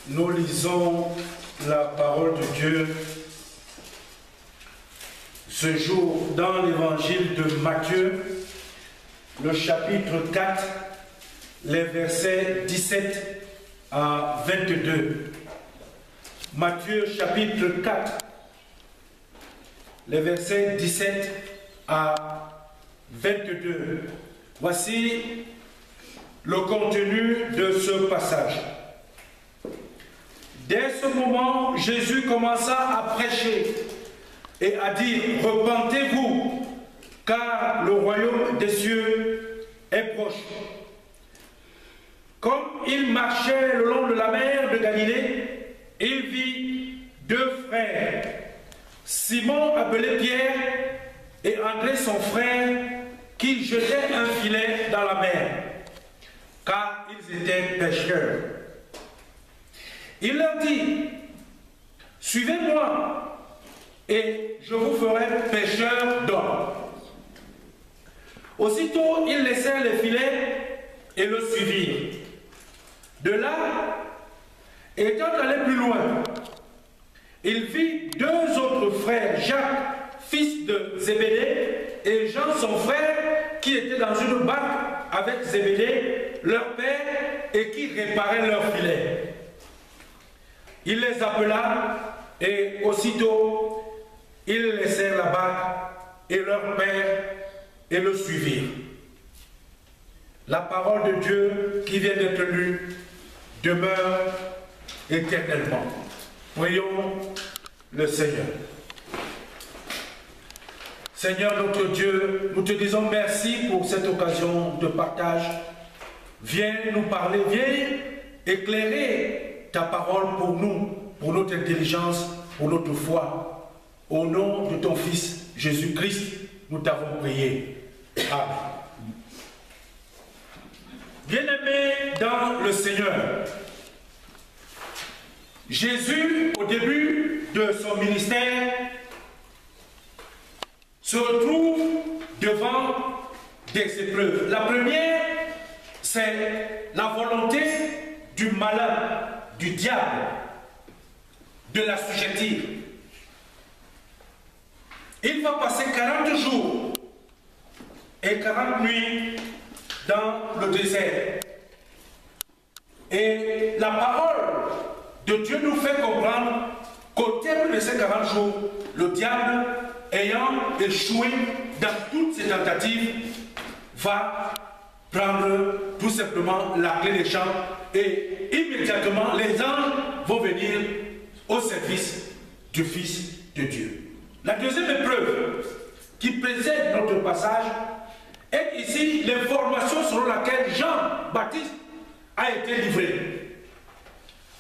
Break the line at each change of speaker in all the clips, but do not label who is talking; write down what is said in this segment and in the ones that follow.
Nous lisons la parole de Dieu ce jour dans l'évangile de Matthieu, le chapitre 4, les versets 17 à 22. Matthieu chapitre 4, les versets 17 à 22. Voici le contenu de ce passage. Dès ce moment, Jésus commença à prêcher et à dire « Repentez-vous, car le royaume des cieux est proche. » Comme il marchait le long de la mer de Galilée, il vit deux frères, Simon appelé Pierre et André son frère, qui jetaient un filet dans la mer, car ils étaient pêcheurs. Il leur dit, « Suivez-moi, et je vous ferai pêcheurs d'hommes. » Aussitôt, ils laissèrent les filets et le suivirent. De là, étant allé plus loin, il vit deux autres frères, Jacques, fils de Zébédée, et Jean, son frère, qui étaient dans une barque avec Zébédée, leur père, et qui réparaient leurs filets. Il les appela, et aussitôt, ils laissèrent la barque et leur père et le suivirent. La parole de Dieu qui vient d'être lue demeure éternellement. Prions le Seigneur. Seigneur notre Dieu, nous te disons merci pour cette occasion de partage. Viens nous parler, viens éclairer ta parole pour nous, pour notre intelligence, pour notre foi. Au nom de ton Fils Jésus-Christ, nous t'avons prié. Amen. Bien-aimés dans le Seigneur, Jésus, au début de son ministère, se retrouve devant des épreuves. La première, c'est la volonté du malin, du diable, de l'assujettir. Il va passer 40 jours et 40 nuits dans le désert. Et la parole de Dieu nous fait comprendre qu'au terme de ces 40 jours, le diable, ayant échoué dans toutes ses tentatives, va prendre tout simplement la clé des champs et immédiatement les anges vont venir au service du Fils de Dieu. La deuxième épreuve qui précède notre passage est ici l'information selon laquelle Jean-Baptiste a été livré.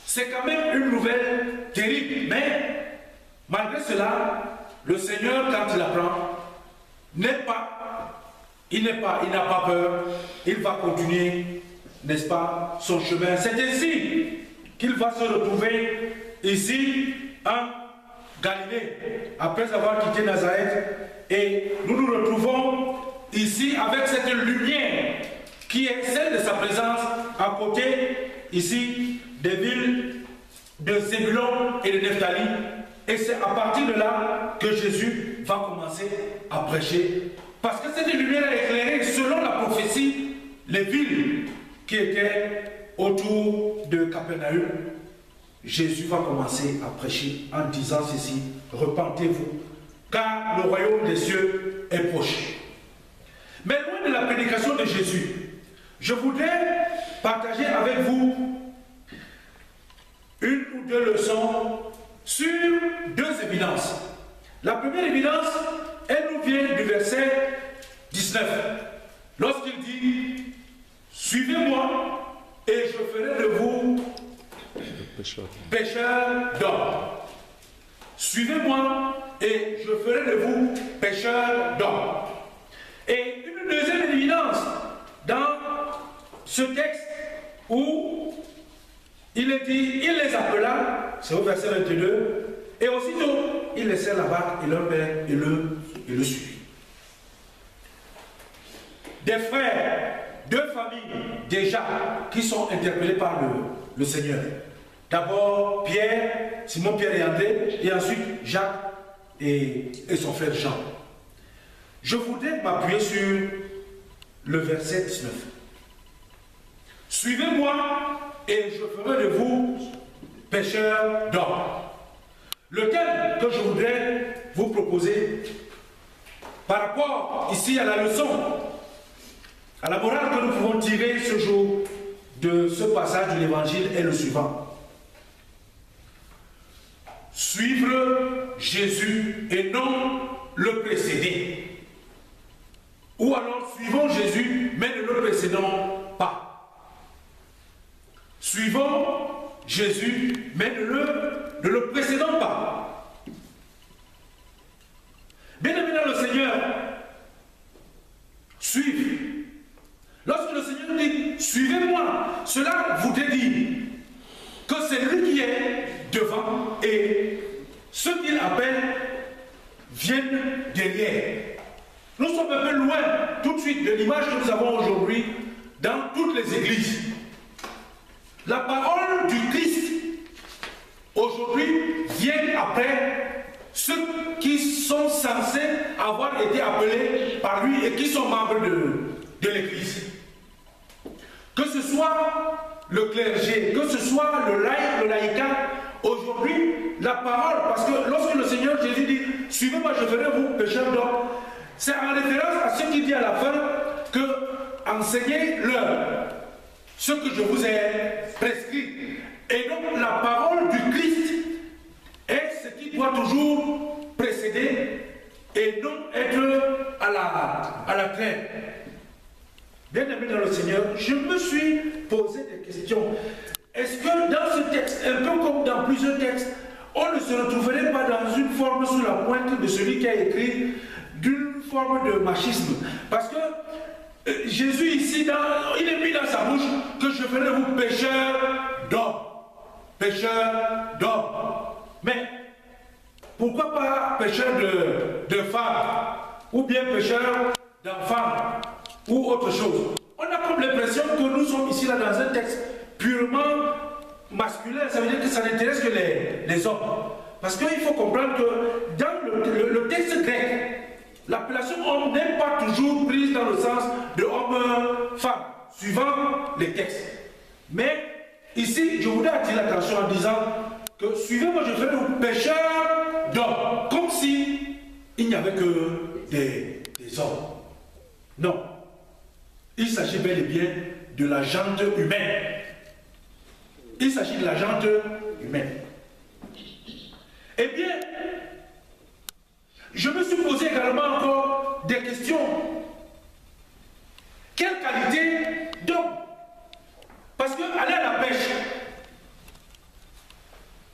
C'est quand même une nouvelle terrible, mais malgré cela, le Seigneur, quand il apprend, il n'a pas peur, il va continuer, n'est-ce pas, son chemin. C'est ainsi qu'il va se retrouver ici en Galilée, après avoir quitté Nazareth, et nous nous retrouvons ici avec cette lumière qui est celle de sa présence à côté, ici, des villes de Zébulon et de Nephtali. Et c'est à partir de là que Jésus va commencer à prêcher. Parce que cette lumière a éclairé, selon la prophétie, les villes qui étaient autour de Capernaum. Jésus va commencer à prêcher en disant ceci, « Repentez-vous, car le royaume des cieux est proche. » Mais loin de la prédication de Jésus, je voudrais partager avec vous une ou deux leçons sur deux évidences. La première évidence, elle nous vient du verset 19. Lorsqu'il dit, « Suivez-moi et je ferai de vous pêcheurs d'hommes. » Suivez-moi et je ferai de vous pêcheurs d'hommes. Et une deuxième évidence dans ce texte où il est dit, il les appela, c'est au verset 22, et aussitôt il laissait la barque et leur père et le suivit. Des frères, deux familles déjà qui sont interpellées par le Seigneur. D'abord Pierre, Simon, Pierre et André, et ensuite Jacques et son frère Jean. Je voudrais m'appuyer sur le verset 19. Suivez-moi et je ferai de vous pêcheurs d'hommes. Le thème que je voudrais vous proposer par rapport ici à la leçon, à la morale que nous pouvons tirer ce jour de ce passage de l'évangile est le suivant. Suivre Jésus et non le précéder. Ou alors suivons Jésus mais ne le précédons pas. Suivons Jésus mais ne le précédons pas. Bien-aimés dans le Seigneur, suivre. Lorsque le Seigneur dit suivez-moi, cela voudrait dire que c'est lui qui est devant et ceux qu'il appelle viennent derrière. Nous sommes un peu loin tout de suite de l'image que nous avons aujourd'hui dans toutes les églises. La parole du Christ aujourd'hui vient après ceux qui sont censés avoir été appelés par lui et qui sont membres de l'église. Que ce soit le clergé, que ce soit le laïcat, aujourd'hui, la parole, parce que lorsque le Seigneur Jésus dit « Suivez-moi, je ferai vous pécheurs d'hommes », c'est en référence à ce qu'il dit à la fin que « Enseignez-leur ce que je vous ai prescrit ». Et donc, la parole du Christ est ce qui doit toujours précéder et non être à la traîne. Bien-aimé dans le Seigneur, je me suis posé des questions. Est-ce que dans ce texte, un peu comme dans plusieurs textes, on ne se retrouverait pas dans une forme sous la pointe de celui qui a écrit d'une forme de machisme? Parce que Jésus ici, il est mis dans sa bouche que je ferai vous pécheurs d'hommes. Pécheurs d'hommes. Mais pourquoi pas pécheurs de femmes? Ou bien pécheurs d'enfants? Ou autre chose. On a comme l'impression que nous sommes ici là dans un texte purement masculin, ça veut dire que ça n'intéresse que les hommes. Parce qu'il faut comprendre que dans le texte grec, l'appellation homme n'est pas toujours prise dans le sens de homme-femme, suivant les textes. Mais ici, je voudrais attirer l'attention en disant que suivez-moi, je ferai vous pécheurs d'hommes, comme si il n'y avait que des hommes. Non. Il s'agit bel et bien de la gente humaine. Il s'agit de la gente humaine. Eh bien, je me suis posé également encore des questions. Quelle qualité d'homme? Parce que aller à la pêche,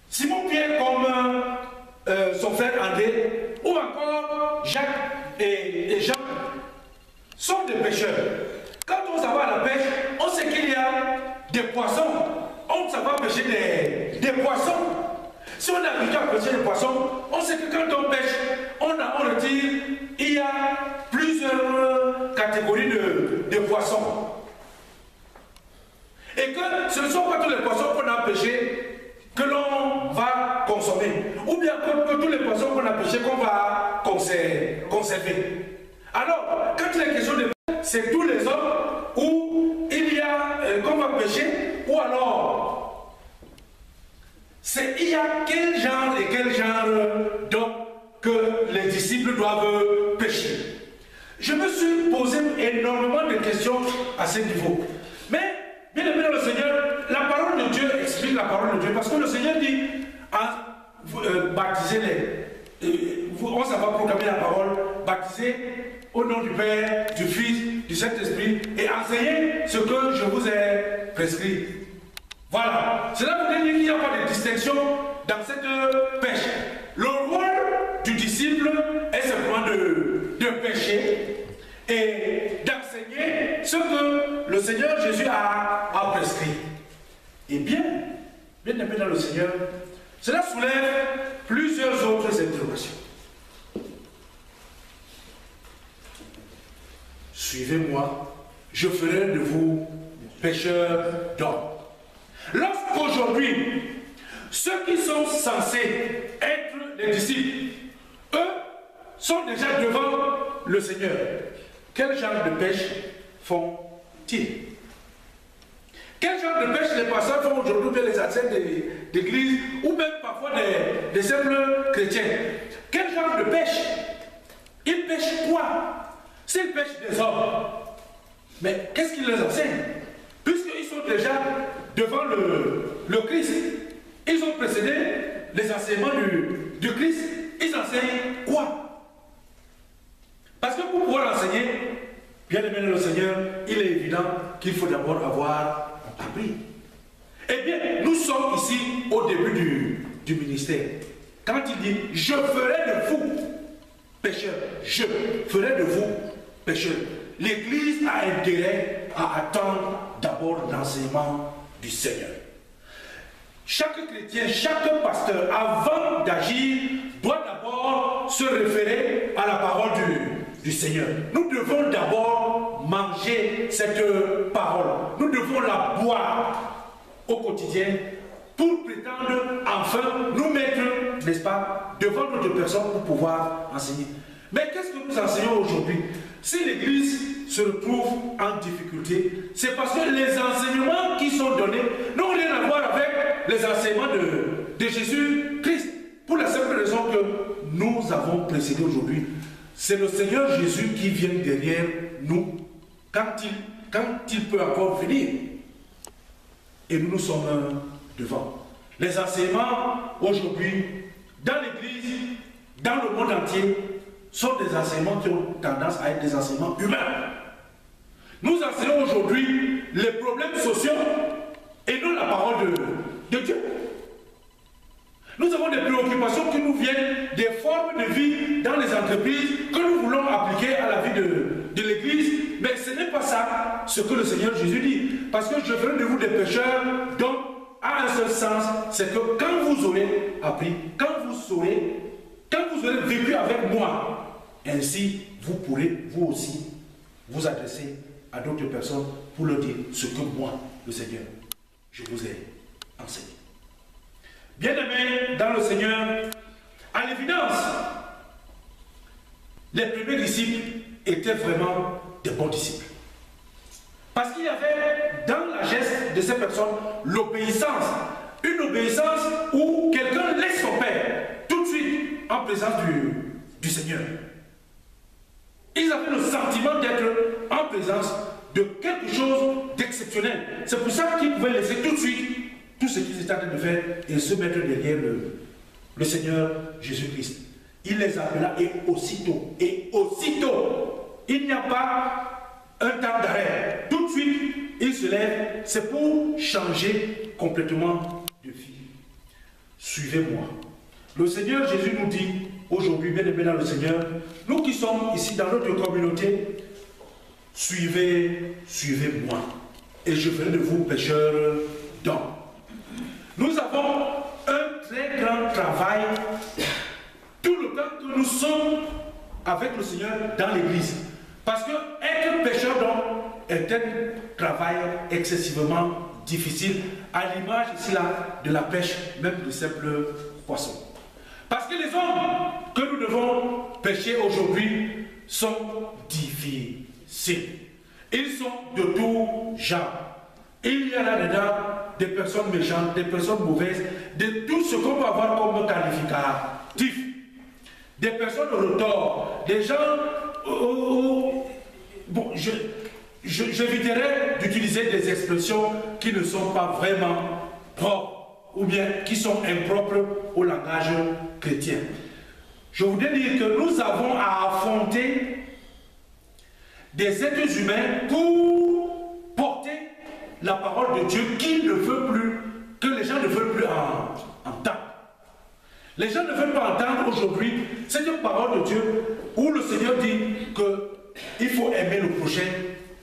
Simon Pierre comme son frère André, ou encore Jacques et Jean, sont des pêcheurs. Quand on s'en va à la pêche, on sait qu'il y a des poissons. On ne sait pas pêcher des poissons. Si on est habitué à pêcher des poissons, on sait que quand on pêche, on retire, il y a plusieurs catégories de poissons. Et que ce ne sont pas tous les poissons qu'on a pêchés que l'on va consommer. Ou bien que tous les poissons qu'on a pêchés qu'on va conserver. Alors, quand il est question de c'est tous les hommes où il y a qu'on va pêcher, ou alors il y a quel genre d'hommes que les disciples doivent pêcher. Je me suis posé énormément de questions à ce niveau. Mais, bien aimé dans le Seigneur, la parole de Dieu explique la parole de Dieu, parce que le Seigneur dit baptisez-les. On s'en va proclamer la parole, baptisez au nom du Père, du Fils, du Saint-Esprit, et enseignez ce que je vous ai prescrit. Voilà. Cela veut dire qu'il n'y a pas de distinction dans cette pêche. Le rôle du disciple est simplement de pêcher et d'enseigner ce que le Seigneur Jésus a prescrit. Et bien aimé dans le Seigneur, cela soulève plusieurs autres interrogations. Suivez-moi, je ferai de vous pêcheurs d'hommes. Lorsqu'aujourd'hui, ceux qui sont censés être les disciples, eux, sont déjà devant le Seigneur. Quel genre de pêche font-ils? Quel genre de pêche les pasteurs font aujourd'hui, bien les anciens d'église, ou même parfois des simples chrétiens? Quel genre de pêche? Ils pêchent quoi? S'ils pêchent des hommes, mais qu'est-ce qu'ils les enseignent? Puisqu'ils sont déjà devant le Christ, ils ont précédé les enseignements du Christ. Ils enseignent quoi? Parce que pour pouvoir enseigner, bien aimé le Seigneur, il est évident qu'il faut d'abord avoir appris. Eh bien, nous sommes ici au début du ministère. Quand il dit « Je ferai de vous pécheurs », je ferai de vous pécheurs. L'Église a intérêt à attendre d'abord l'enseignement du Seigneur. Chaque chrétien, chaque pasteur, avant d'agir, doit d'abord se référer à la parole du Seigneur. Nous devons d'abord manger cette parole. Nous devons la boire au quotidien pour prétendre enfin nous mettre, n'est-ce pas, devant notre personne pour pouvoir enseigner. Mais qu'est-ce que nous enseignons aujourd'hui? Si l'Église se retrouve en difficulté, c'est parce que les enseignements qui sont donnés n'ont rien à voir avec les enseignements de Jésus-Christ. Pour la simple raison que nous avons précédé aujourd'hui. C'est le Seigneur Jésus qui vient derrière nous quand il peut encore venir. Et nous sommes devant. Les enseignements aujourd'hui, dans l'Église, dans le monde entier, sont des enseignements qui ont tendance à être des enseignements humains. Nous enseignons aujourd'hui les problèmes sociaux et non la parole de Dieu. Nous avons des préoccupations qui nous viennent des formes de vie dans les entreprises que nous voulons appliquer à la vie de l'Église, mais ce n'est pas ça ce que le Seigneur Jésus dit. Parce que je ferai de vous des pécheurs, donc à un seul sens, c'est que quand vous aurez appris, quand vous aurez vécu avec moi, ainsi vous pourrez vous aussi vous adresser à d'autres personnes pour leur dire ce que moi, le Seigneur, je vous ai enseigné. Bien-aimés dans le Seigneur, à l'évidence, les premiers disciples étaient vraiment des bons disciples. Parce qu'il y avait dans la geste de ces personnes l'obéissance. Une obéissance où quelqu'un laisse son père tout de suite en présence du Seigneur. Ils avaient le sentiment d'être en présence de quelque chose d'exceptionnel. C'est pour ça qu'ils pouvaient laisser tout de suite tout ce qu'ils étaient en train de faire et se mettre derrière le Seigneur Jésus-Christ. Il les appela et aussitôt, il n'y a pas un temps d'arrêt. Tout de suite, ils se lèvent, c'est pour changer complètement de vie. Suivez-moi. Le Seigneur Jésus nous dit aujourd'hui, bien aimés dans le Seigneur, nous qui sommes ici dans notre communauté, suivez-moi et je ferai de vous pécheurs d'hommes. Nous avons un très grand travail tout le temps que nous sommes avec le Seigneur dans l'Église. Parce que être pécheur d'hommes est un travail excessivement difficile, à l'image ici là de la pêche, même de simples poissons. Parce que les hommes que nous devons pêcher aujourd'hui sont difficiles. Ils sont de tout genre. Il y a là-dedans des personnes méchantes, des personnes mauvaises, de tout ce qu'on peut avoir comme qualificatif. Des personnes retors, des gens... bon, j'éviterai d'utiliser des expressions qui ne sont pas vraiment propres ou bien qui sont impropres au langage chrétien. Je voudrais dire que nous avons à affronter des êtres humains pour porter la parole de Dieu qui ne veut plus, que les gens ne veulent plus entendre. Les gens ne veulent pas entendre aujourd'hui cette parole de Dieu où le Seigneur dit qu'il faut aimer le prochain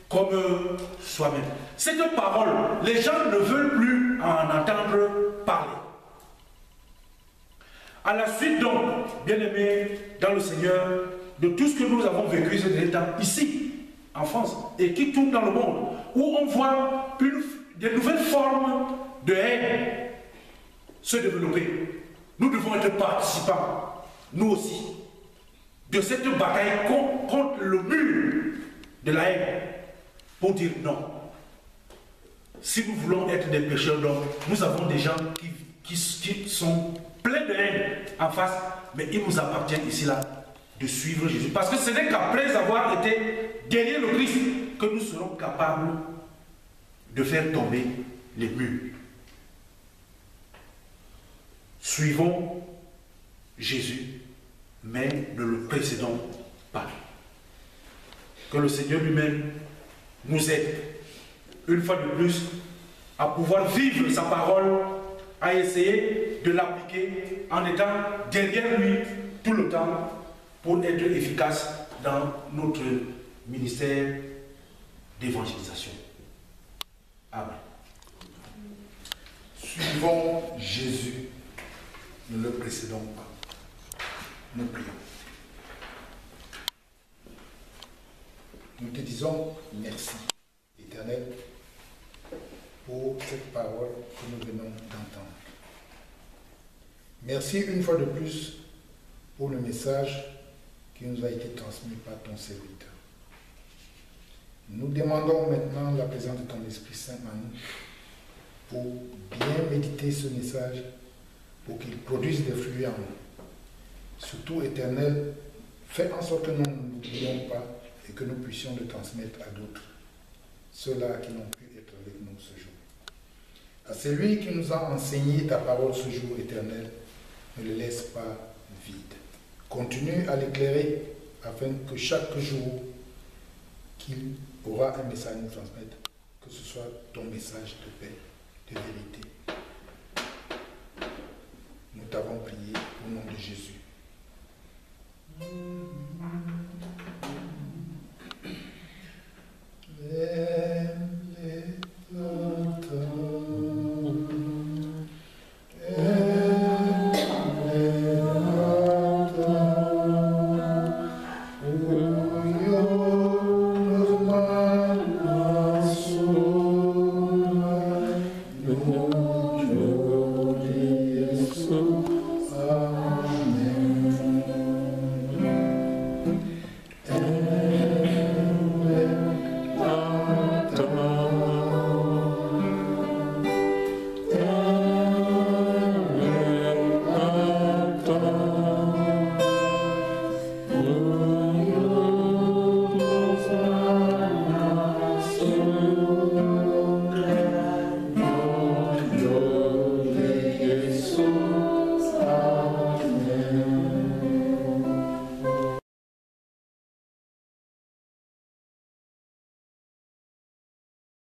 comme soi-même. Cette parole, les gens ne veulent plus en entendre parler. À la suite donc, bien-aimés dans le Seigneur, de tout ce que nous avons vécu ces derniers temps ici, en France, et qui tourne dans le monde, où on voit des nouvelles formes de haine. se développer, nous devons être participants, nous aussi, de cette bataille contre le mur de la haine, pour dire non. Si nous voulons être des pécheurs d'hommes, nous avons des gens qui sont pleins de haine en face, mais il nous appartient ici là de suivre Jésus. Parce que ce n'est qu'après avoir été derrière le Christ que nous serons capables de faire tomber les murs. Suivons Jésus, mais ne le précédons pas. Que le Seigneur lui-même nous aide, une fois de plus, à pouvoir vivre sa parole, à essayer de l'appliquer en étant derrière lui tout le temps pour être efficace dans notre ministère d'évangélisation. Amen.
Suivons Jésus, ne le précédons pas. Nous prions. Nous te disons merci, Éternel, pour cette parole que nous venons d'entendre. Merci une fois de plus pour le message qui nous a été transmis par ton serviteur. Nous demandons maintenant la présence de ton Esprit Saint en nous pour bien méditer ce message, pour qu'il produise des fruits en nous. Surtout, Éternel, fais en sorte que nous ne l'oublions pas et que nous puissions le transmettre à d'autres, ceux-là qui n'ont pu être avec nous ce jour. À celui qui nous a enseigné ta parole ce jour, Éternel, ne le laisse pas vide. Continue à l'éclairer afin que chaque jour qu'il aura un message à nous transmettre, que ce soit ton message de paix, de vérité. Nous t'avons prié au nom de Jésus.